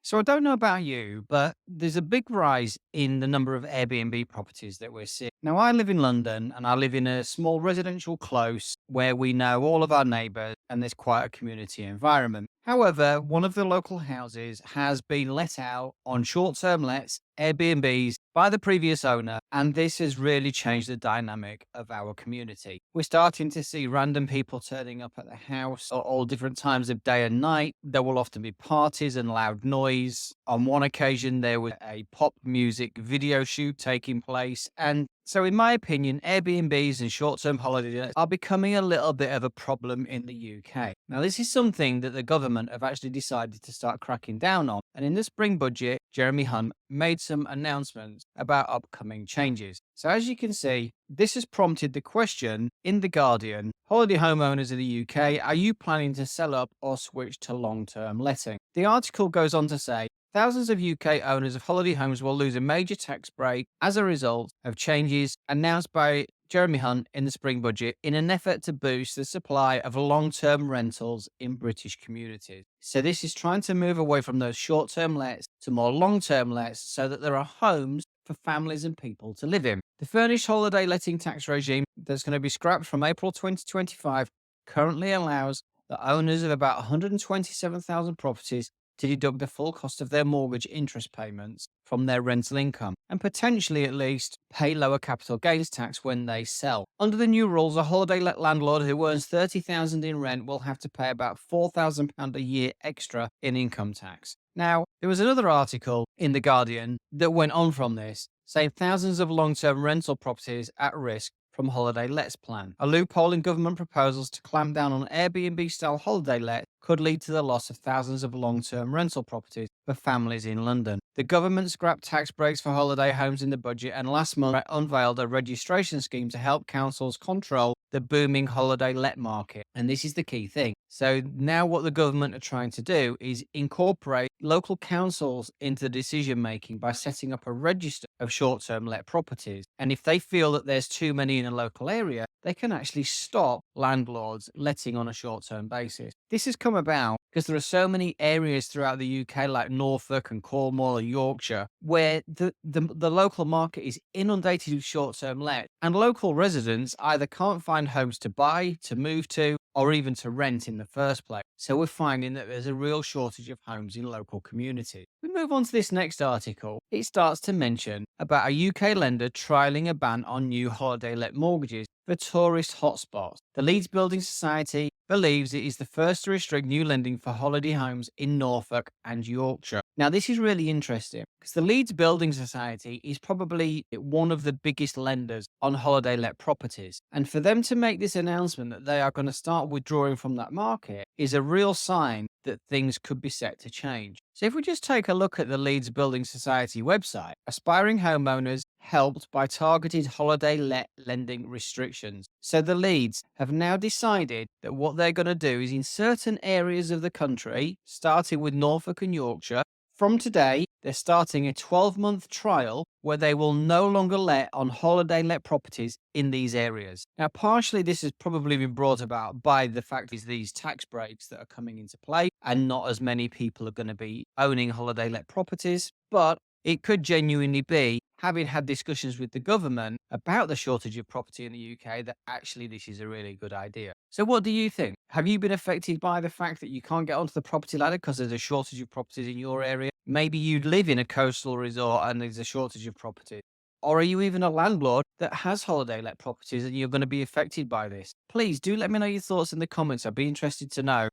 So I don't know about you, but there's a big rise in the number of Airbnb properties that we're seeing. Now, I live in London and I live in a small residential close where we know all of our neighbours and there's quite a community environment. However, one of the local houses has been let out on short term lets, Airbnbs, by the previous owner, and this has really changed the dynamic of our community. We're starting to see random people turning up at the house at all different times of day and night. There will often be parties and loud noise. On one occasion, there was a pop music video shoot taking place. And so, in my opinion, Airbnbs and short term holiday lets are becoming a little bit of a problem in the UK. Now, this is something that the government have actually decided to start cracking down on. And in the spring budget, Jeremy Hunt made some announcements about upcoming changes. So, as you can see, this has prompted the question in The Guardian: holiday homeowners in the UK, are you planning to sell up or switch to long term letting? The article goes on to say, thousands of UK owners of holiday homes will lose a major tax break as a result of changes announced by Jeremy Hunt in the spring budget in an effort to boost the supply of long term rentals in British communities. So, this is trying to move away from those short term lets to more long term lets so that there are homes for families and people to live in. The furnished holiday letting tax regime that's going to be scrapped from April 2025 currently allows the owners of about 127,000 properties to deduct the full cost of their mortgage interest payments from their rental income and potentially at least pay lower capital gains tax when they sell. Under the new rules, a holiday let landlord who earns 30,000 in rent will have to pay about £4,000 a year extra in income tax. Now, there was another article in The Guardian that went on from this, saying thousands of long-term rental properties at risk from holiday lets plan. A loophole in government proposals to clamp down on Airbnb style holiday let could lead to the loss of thousands of long term rental properties for families in London. The government scrapped tax breaks for holiday homes in the budget and last month unveiled a registration scheme to help councils control the booming holiday let market. And this is the key thing. So now what the government are trying to do is incorporate local councils into the decision making by setting up a register of short-term let properties. And if they feel that there's too many in a local area, they can actually stop landlords letting on a short-term basis. This has come about because there are so many areas throughout the UK like Norfolk and Cornwall and Yorkshire where the local market is inundated with short-term let and local residents either can't find homes to buy, to move to, or even to rent in the first place. So we're finding that there's a real shortage of homes in local communities. We move on to this next article. It starts to mention about a UK lender trialling a ban on new holiday let mortgages for tourist hotspots. The Leeds Building Society believes it is the first to restrict new lending for holiday homes in Norfolk and Yorkshire. Now, this is really interesting because the Leeds Building Society is probably one of the biggest lenders on holiday let properties. And for them to make this announcement that they are going to start withdrawing from that market is a real sign that things could be set to change. So, if we just take a look at the Leeds Building Society website, aspiring homeowners helped by targeted holiday let lending restrictions. So, the Leeds have now decided that what they're going to do is in certain areas of the country, starting with Norfolk and Yorkshire, from today, they're starting a 12-month trial where they will no longer let on holiday let properties in these areas. Now, partially this has probably been brought about by the fact is these tax breaks that are coming into play and not as many people are going to be owning holiday let properties, but it could genuinely be, having had discussions with the government about the shortage of property in the UK, that actually this is a really good idea. So, what do you think? Have you been affected by the fact that you can't get onto the property ladder because there's a shortage of properties in your area? Maybe you live in a coastal resort and there's a shortage of properties. Or are you even a landlord that has holiday let properties and you're going to be affected by this? Please do let me know your thoughts in the comments. I'd be interested to know.